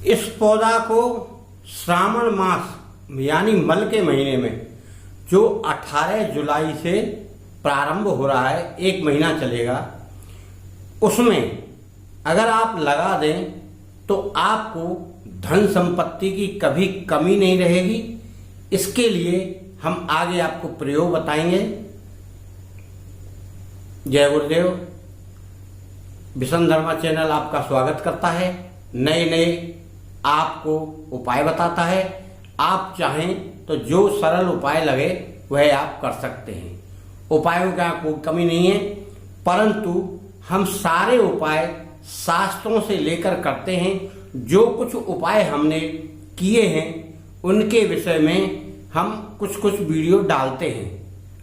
इस पौधा को श्रावण मास यानी मल के महीने में जो 18 जुलाई से प्रारंभ हो रहा है, 1 महीना चलेगा, उसमें अगर आप लगा दें तो आपको धन संपत्ति की कभी कमी नहीं रहेगी। इसके लिए हम आगे आपको प्रयोग बताएंगे। जय गुरुदेव। विष्णु धर्मा चैनल आपका स्वागत करता है, नए नए आपको उपाय बताता है। आप चाहें तो जो सरल उपाय लगे वह आप कर सकते हैं। उपायों का कोई कमी नहीं है, परंतु हम सारे उपाय शास्त्रों से लेकर करते हैं। जो कुछ उपाय हमने किए हैं उनके विषय में हम कुछ कुछ वीडियो डालते हैं।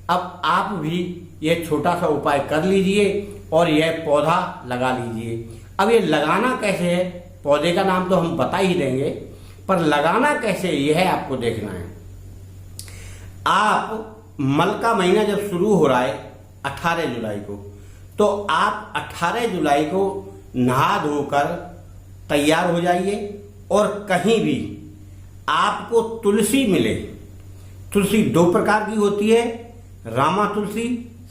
अब आप भी यह छोटा सा उपाय कर लीजिए और यह पौधा लगा लीजिए। अब ये लगाना कैसे है, पौधे का नाम तो हम बता ही देंगे, पर लगाना कैसे यह आपको देखना है। आप मल का महीना जब शुरू हो रहा है 18 जुलाई को, तो आप 18 जुलाई को नहा धोकर तैयार हो जाइए और कहीं भी आपको तुलसी मिले। तुलसी 2 प्रकार की होती है, रामा तुलसी,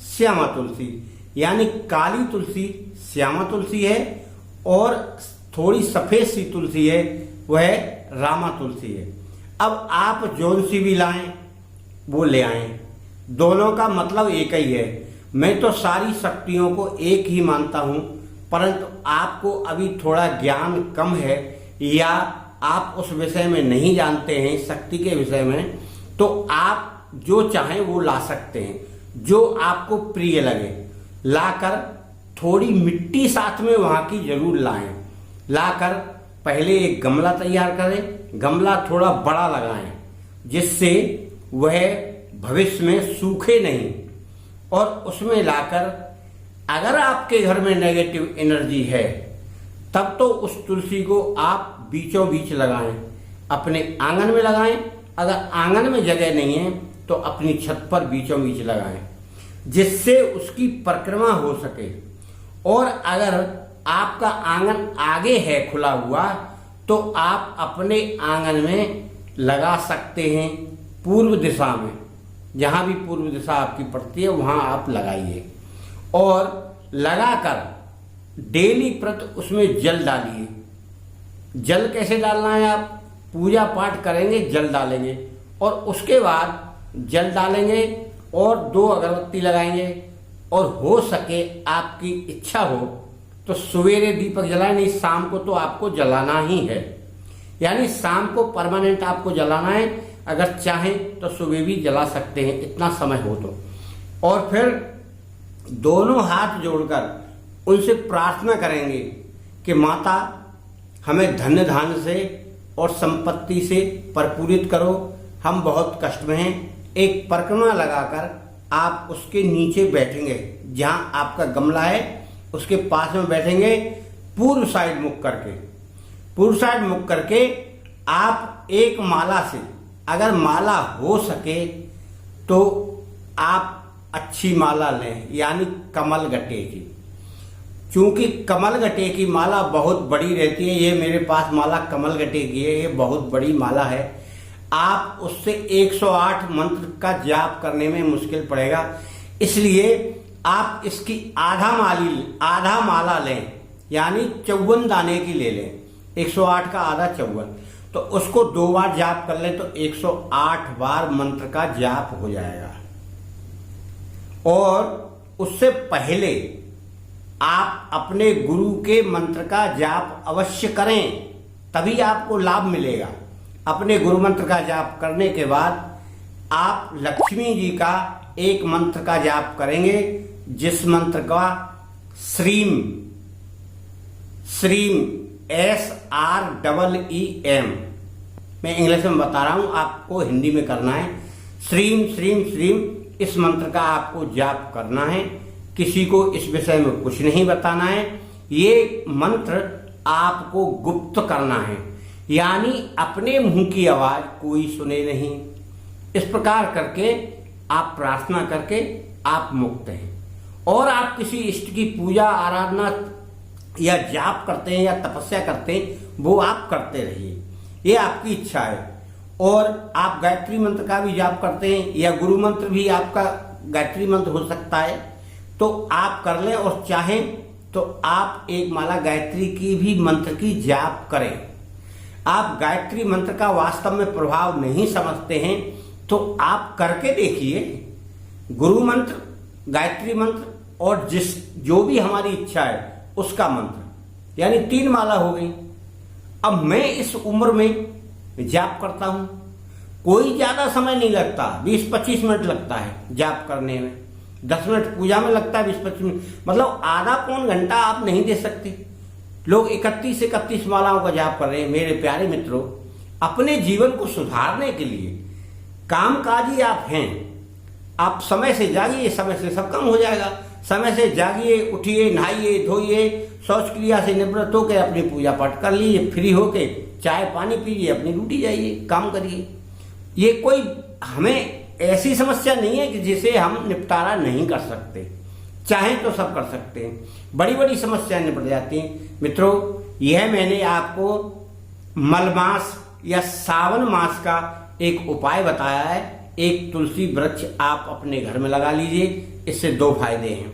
श्यामा तुलसी। यानी काली तुलसी श्यामा तुलसी है और थोड़ी सफेद सी तुलसी है, वह रामा तुलसी है। अब आप जौन सी भी लाएं वो ले आएं, दोनों का मतलब एक ही है। मैं तो सारी शक्तियों को एक ही मानता हूं, परंतु आपको अभी थोड़ा ज्ञान कम है या आप उस विषय में नहीं जानते हैं, शक्ति के विषय में, तो आप जो चाहें वो ला सकते हैं, जो आपको प्रिय लगे। लाकर थोड़ी मिट्टी साथ में वहां की जरूर लाएं। लाकर पहले एक गमला तैयार करें, गमला थोड़ा बड़ा लगाएं जिससे वह भविष्य में सूखे नहीं। और उसमें लाकर अगर आपके घर में नेगेटिव एनर्जी है तब तो उस तुलसी को आप बीचों बीच लगाएं, अपने आंगन में लगाएं। अगर आंगन में जगह नहीं है तो अपनी छत पर बीचों बीच लगाएं, जिससे उसकी परिक्रमा हो सके। और अगर आपका आंगन आगे है खुला हुआ तो आप अपने आंगन में लगा सकते हैं पूर्व दिशा में। जहां भी पूर्व दिशा आपकी पड़ती है वहां आप लगाइए और लगाकर डेली प्रति उसमें जल डालिए। जल कैसे डालना है, आप पूजा पाठ करेंगे जल डालेंगे और उसके बाद जल डालेंगे और 2 अगरबत्ती लगाएंगे। और हो सके आपकी इच्छा हो तो सवेरे दीपक जलाएं, नहीं शाम को तो आपको जलाना ही है। यानी शाम को परमानेंट आपको जलाना है, अगर चाहें तो सुबह भी जला सकते हैं, इतना समय हो तो। और फिर दोनों हाथ जोड़कर उनसे प्रार्थना करेंगे कि माता हमें धन्य धान्य से और संपत्ति से परिपूरित करो, हम बहुत कष्ट में हैं। एक परिक्रमा लगाकर आप उसके नीचे बैठेंगे, जहां आपका गमला है उसके पास में बैठेंगे, पूर्व साइड मुख करके। पूर्व साइड मुख करके आप एक माला से, अगर माला हो सके तो आप अच्छी माला लें, यानी कमल गट्टे की। चूंकि कमल गट्टे की माला बहुत बड़ी रहती है, ये मेरे पास माला कमल गट्टे की है, ये बहुत बड़ी माला है। आप उससे 108 मंत्र का जाप करने में मुश्किल पड़ेगा, इसलिए आप इसकी आधा माला लें, यानी 54 दाने की ले लें। 108 का आधा 54, तो उसको 2 बार जाप कर लें तो 108 बार मंत्र का जाप हो जाएगा। और उससे पहले आप अपने गुरु के मंत्र का जाप अवश्य करें, तभी आपको लाभ मिलेगा। अपने गुरु मंत्र का जाप करने के बाद आप लक्ष्मी जी का एक मंत्र का जाप करेंगे, जिस मंत्र का श्रीम SREEM, मैं इंग्लिश में बता रहा हूं, आपको हिंदी में करना है। श्रीम श्रीम श्रीम, इस मंत्र का आपको जाप करना है। किसी को इस विषय में कुछ नहीं बताना है। ये मंत्र आपको गुप्त करना है, यानी अपने मुंह की आवाज कोई सुने नहीं। इस प्रकार करके आप प्रार्थना करके आप मुक्त हैं। और आप किसी इष्ट की पूजा आराधना या जाप करते हैं या तपस्या करते हैं, वो आप करते रहिए, ये आपकी इच्छा है। और आप गायत्री मंत्र का भी जाप करते हैं या गुरु मंत्र भी आपका गायत्री मंत्र हो सकता है, तो आप कर लें। और चाहें तो आप एक माला गायत्री की भी मंत्र की जाप करें। आप गायत्री मंत्र का वास्तव में प्रभाव नहीं समझते हैं तो आप करके देखिए। गुरु मंत्र, गायत्री मंत्र और जो भी हमारी इच्छा है उसका मंत्र, यानी 3 माला हो गई। अब मैं इस उम्र में जाप करता हूं, कोई ज्यादा समय नहीं लगता, 20-25 मिनट लगता है जाप करने में, 10 मिनट पूजा में लगता है, 20-25 मिनट, मतलब आधा पौन घंटा आप नहीं दे सकते। लोग 31 मालाओं का जाप कर रहे हैं। मेरे प्यारे मित्रों, अपने जीवन को सुधारने के लिए कामकाजी आप हैं, आप समय से जागिए, समय से सब काम हो जाएगा। समय से जागिए, उठिए, नहाइए, धोइए, शौच क्रिया से निवृत्त होकर अपनी पूजा पाठ कर लीजिए, फ्री होके चाय पानी पीजिए, अपनी ड्यूटी जाइए, काम करिए। ये कोई हमें ऐसी समस्या नहीं है कि जिसे हम निपटारा नहीं कर सकते, चाहे तो सब कर सकते हैं। बड़ी बड़ी समस्याएं निपट जाती हैं। मित्रों, यह मैंने आपको मलमास या सावन मास का एक उपाय बताया है। एक तुलसी वृक्ष आप अपने घर में लगा लीजिए, इससे 2 फायदे हैं।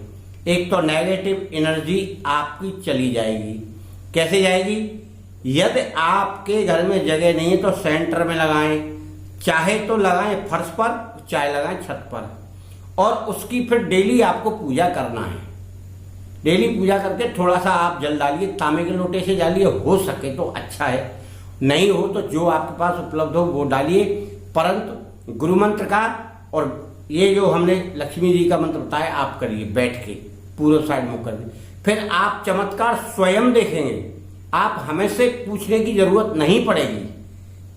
एक तो नेगेटिव एनर्जी आपकी चली जाएगी। कैसे जाएगी? यदि आपके घर में जगह नहीं है तो सेंटर में लगाएं, चाहे तो लगाएं फर्श पर, चाहे लगाएं छत पर, और उसकी फिर डेली आपको पूजा करना है। डेली पूजा करके थोड़ा सा आप जल डालिए, तांबे के लोटे से डालिए, हो सके तो अच्छा है, नहीं हो तो जो आपके पास उपलब्ध हो वो डालिए। परंतु गुरु मंत्र का और ये जो हमने लक्ष्मी जी का मंत्र बताया आप करिए बैठ के, पूरे साइड मुख कर, फिर आप चमत्कार स्वयं देखेंगे। आप हमें से पूछने की जरूरत नहीं पड़ेगी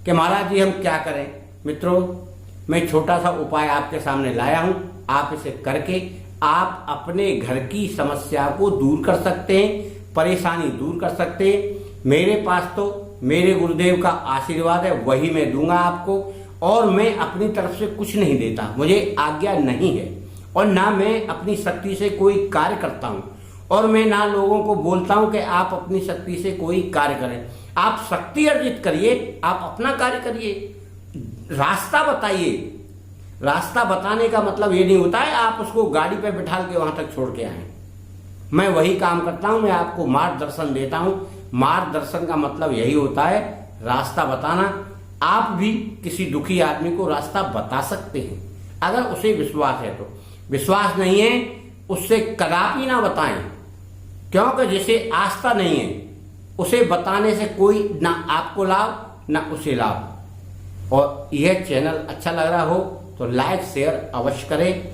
कि महाराज जी हम क्या करें। मित्रों, मैं छोटा सा उपाय आपके सामने लाया हूं, आप इसे करके आप अपने घर की समस्या को दूर कर सकते हैं, परेशानी दूर कर सकते हैं। मेरे पास तो मेरे गुरुदेव का आशीर्वाद है, वही मैं दूंगा आपको, और मैं अपनी तरफ से कुछ नहीं देता, मुझे आज्ञा नहीं है, और ना मैं अपनी शक्ति से कोई कार्य करता हूं, और मैं ना लोगों को बोलता हूं कि आप अपनी शक्ति से कोई कार्य करें। आप शक्ति अर्जित करिए, आप अपना कार्य करिए, रास्ता बताइए। रास्ता बताने का मतलब ये नहीं होता है आप उसको गाड़ी पे बिठा के वहां तक छोड़ के आए। मैं वही काम करता हूं, मैं आपको मार्गदर्शन देता हूं। मार्गदर्शन का मतलब यही होता है रास्ता बताना। आप भी किसी दुखी आदमी को रास्ता बता सकते हैं अगर उसे विश्वास है तो। विश्वास नहीं है उससे कदापि ना बताएं, क्योंकि जिसे आस्था नहीं है उसे बताने से कोई ना आपको लाभ ना उसे लाभ। और यह चैनल अच्छा लग रहा हो तो लाइक शेयर अवश्य करें।